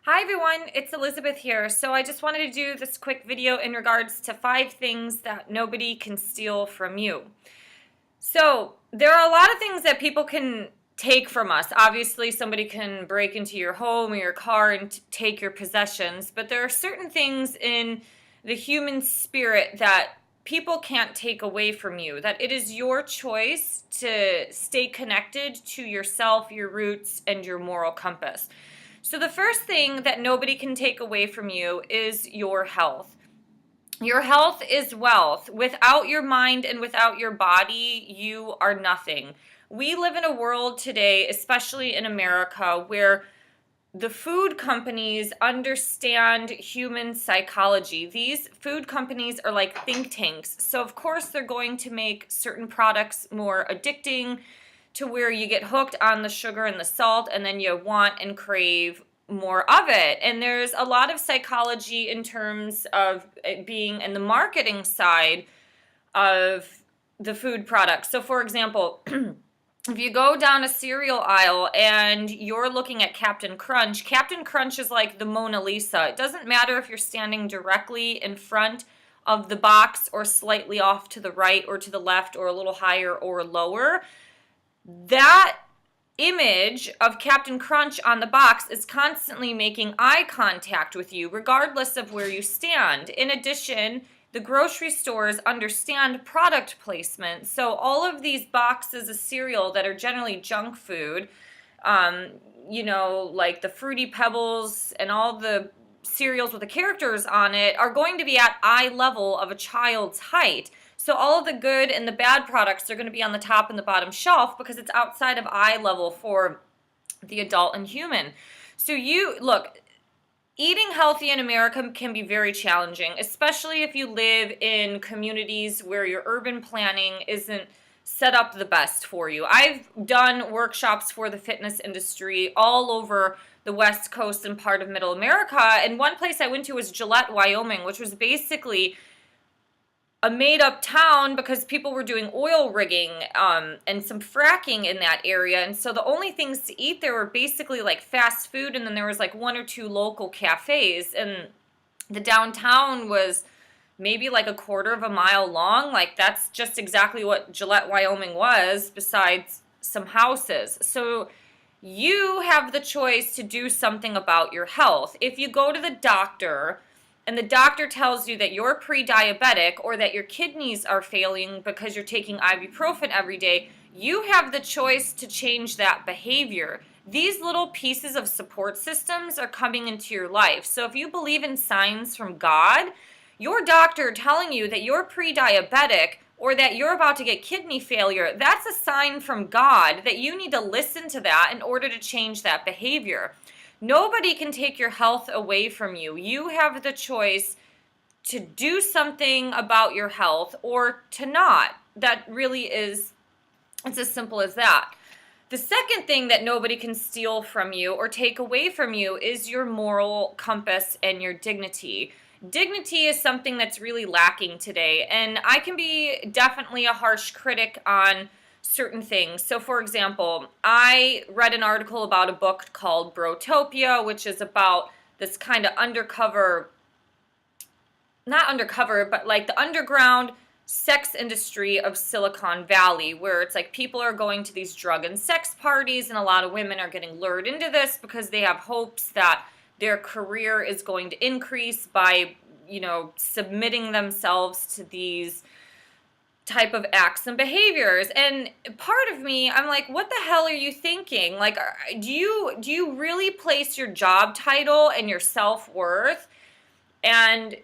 Hi everyone, it's Elizabeth here. So I just wanted to do this quick video in regards to 5 things that nobody can steal from you. So there are a lot of things that people can take from us. Obviously, somebody can break into your home or your car and take your possessions, but there are certain things in the human spirit that people can't take away from you, that it is your choice to stay connected to yourself, your roots, and your moral compass. So the first thing that nobody can take away from you is your health. Your health is wealth. Without your mind and without your body, you are nothing. We live in a world today, especially in America, where the food companies understand human psychology. These food companies are like think tanks. So, of course, they're going to make certain products more addicting to where you get hooked on the sugar and the salt and then you want and crave more of it. And there's a lot of psychology in terms of it being in the marketing side of the food products. So, for example, if you go down a cereal aisle and you're looking at Captain Crunch is like the Mona Lisa. It doesn't matter if you're standing directly in front of the box or slightly off to the right or to the left or a little higher or lower. That image of Captain Crunch on the box is constantly making eye contact with you, regardless of where you stand. In addition, the grocery stores understand product placement. So all of these boxes of cereal that are generally junk food, like the Fruity Pebbles and all the cereals with the characters on it, are going to be at eye level of a child's height. So all of the good and the bad products are going to be on the top and the bottom shelf because it's outside of eye level for the adult and human. So eating healthy in America can be very challenging, especially if you live in communities where your urban planning isn't set up the best for you. I've done workshops for the fitness industry all over the West Coast and part of Middle America, and one place I went to was Gillette, Wyoming, which was basically a made-up town because people were doing oil rigging and some fracking in that area. And so the only things to eat there were basically like fast food, and then there was like 1 or 2 local cafes. And the downtown was maybe like a quarter of a mile long. Like that's just exactly what Gillette, Wyoming was, besides some houses. So you have the choice to do something about your health. If you go to the doctor and the doctor tells you that you're pre-diabetic or that your kidneys are failing because you're taking ibuprofen every day, you have the choice to change that behavior. These little pieces of support systems are coming into your life. So if you believe in signs from God, your doctor telling you that you're pre-diabetic or that you're about to get kidney failure, that's a sign from God that you need to listen to that in order to change that behavior. Nobody can take your health away from you. You have the choice to do something about your health or to not. That really is, it's as simple as that. The second thing that nobody can steal from you or take away from you is your moral compass and your dignity. Dignity is something that's really lacking today, and I can be definitely a harsh critic on certain things. So, for example, I read an article about a book called Brotopia, which is about this kind of not undercover, but like the underground sex industry of Silicon Valley, where it's like people are going to these drug and sex parties, and a lot of women are getting lured into this because they have hopes that their career is going to increase by, submitting themselves to these type of acts and behaviors. And part of me, I'm like, what the hell are you thinking? Like, do you really place your job title and your self-worth and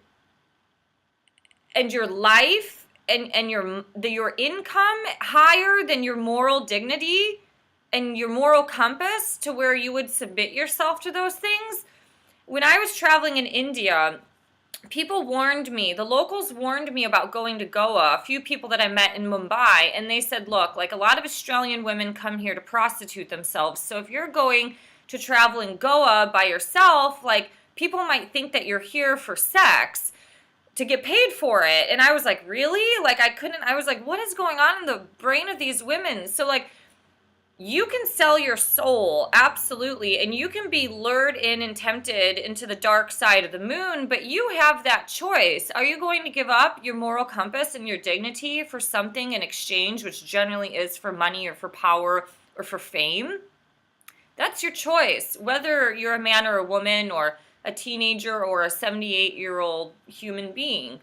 your life and your income higher than your moral dignity and your moral compass to where you would submit yourself to those things? When I was traveling in India, the locals warned me about going to Goa, a few people that I met in Mumbai, and they said, look, like a lot of Australian women come here to prostitute themselves. So if you're going to travel in Goa by yourself, like people might think that you're here for sex to get paid for it. And I was like, really? Like I was like, what is going on in the brain of these women? So like, You can sell your soul, absolutely, and you can be lured in and tempted into the dark side of the moon, but you have that choice. Are you going to give up your moral compass and your dignity for something in exchange, which generally is for money or for power or for fame? That's your choice, whether you're a man or a woman or a teenager or a 78-year-old human being.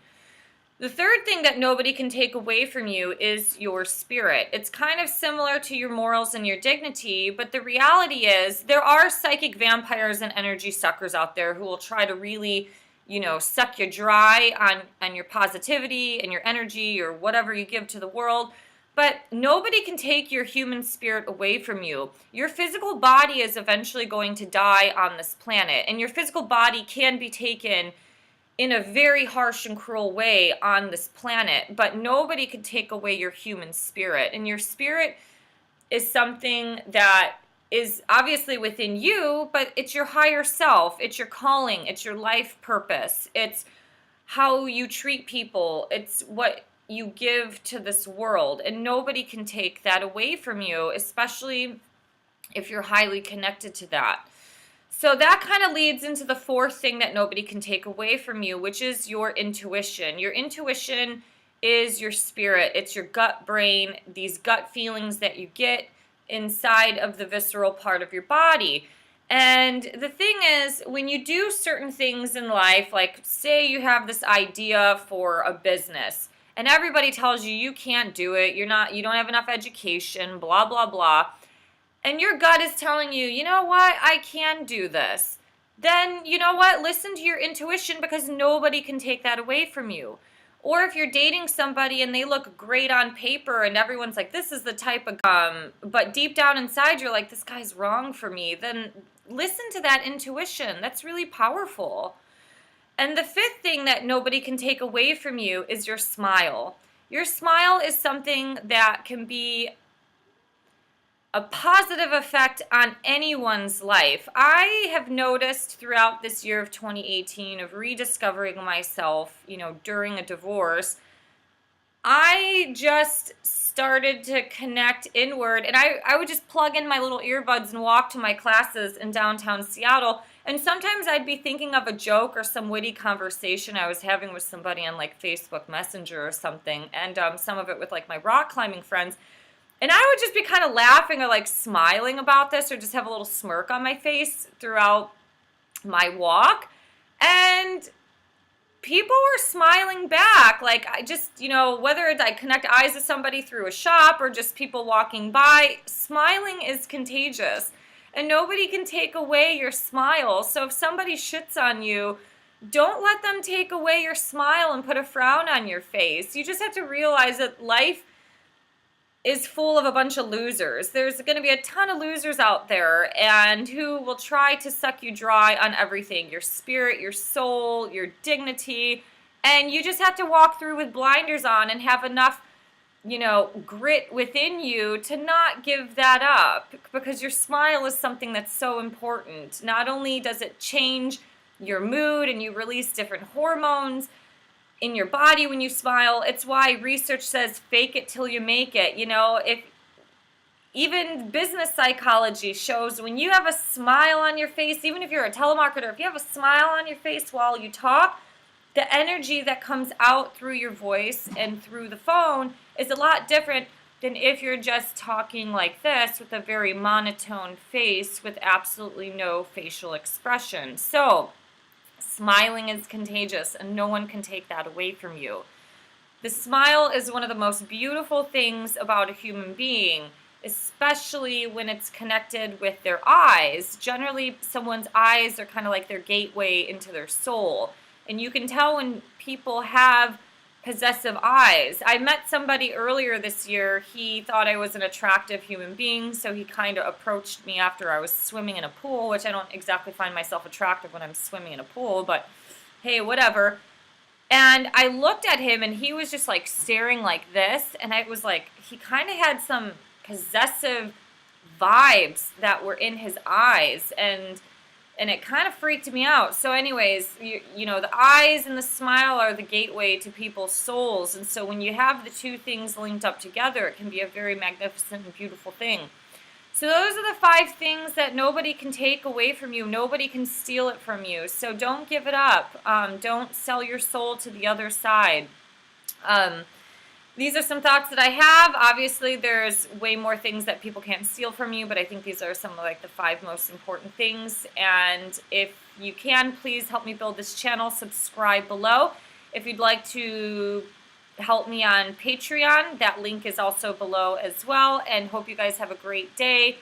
The third thing that nobody can take away from you is your spirit. It's kind of similar to your morals and your dignity, but the reality is there are psychic vampires and energy suckers out there who will try to really, suck you dry on your positivity and your energy or whatever you give to the world. But nobody can take your human spirit away from you. Your physical body is eventually going to die on this planet, and your physical body can be taken in a very harsh and cruel way on this planet, but nobody can take away your human spirit. And your spirit is something that is obviously within you, but it's your higher self, it's your calling, it's your life purpose, it's how you treat people, it's what you give to this world, and nobody can take that away from you, especially if you're highly connected to that. So that kind of leads into the fourth thing that nobody can take away from you, which is your intuition. Your intuition is your spirit. It's your gut brain, these gut feelings that you get inside of the visceral part of your body. And the thing is, when you do certain things in life, like say you have this idea for a business, and everybody tells you you can't do it, you don't have enough education, blah, blah, blah, and your gut is telling you, you know what, I can do this, then you know what, listen to your intuition, because nobody can take that away from you. Or if you're dating somebody and they look great on paper and everyone's like, this is the type of but deep down inside you're like, this guy's wrong for me, then listen to that intuition. That's really powerful. And the fifth thing that nobody can take away from you is your smile. Your smile is something that can be a positive effect on anyone's life. I have noticed throughout this year of 2018 of rediscovering myself, during a divorce, I just started to connect inward, and I would just plug in my little earbuds and walk to my classes in downtown Seattle, and sometimes I'd be thinking of a joke or some witty conversation I was having with somebody on like Facebook Messenger or something, and some of it with like my rock climbing friends. And I would just be kind of laughing or like smiling about this, or just have a little smirk on my face throughout my walk. And people were smiling back. Like I just, whether I connect eyes with somebody through a shop or just people walking by, smiling is contagious. And nobody can take away your smile. So if somebody shits on you, don't let them take away your smile and put a frown on your face. You just have to realize that life is full of a bunch of losers. There's going to be a ton of losers out there, and who will try to suck you dry on everything, your spirit, your soul, your dignity, and you just have to walk through with blinders on and have enough, grit within you to not give that up, because your smile is something that's so important. Not only does it change your mood and you release different hormones in your body when you smile, it's why research says fake it till you make it. If even business psychology shows when you have a smile on your face, even if you're a telemarketer, if you have a smile on your face while you talk, the energy that comes out through your voice and through the phone is a lot different than if you're just talking like this with a very monotone face with absolutely no facial expression. So smiling is contagious, and no one can take that away from you. The smile is one of the most beautiful things about a human being, especially when it's connected with their eyes. Generally, someone's eyes are kind of like their gateway into their soul. And you can tell when people have possessive eyes. I met somebody earlier this year. He thought I was an attractive human being, so he kind of approached me after I was swimming in a pool, which I don't exactly find myself attractive when I'm swimming in a pool, but hey, whatever. And I looked at him, and he was just like staring like this, and I was like, he kind of had some possessive vibes that were in his eyes, and it kind of freaked me out. So anyways, the eyes and the smile are the gateway to people's souls. And so when you have the two things linked up together, it can be a very magnificent and beautiful thing. So those are the 5 things that nobody can take away from you. Nobody can steal it from you. So don't give it up. Don't sell your soul to the other side. These are some thoughts that I have. Obviously, there's way more things that people can't steal from you, but I think these are some of like the 5 most important things. And if you can, please help me build this channel. Subscribe below. If you'd like to help me on Patreon, that link is also below as well. And hope you guys have a great day.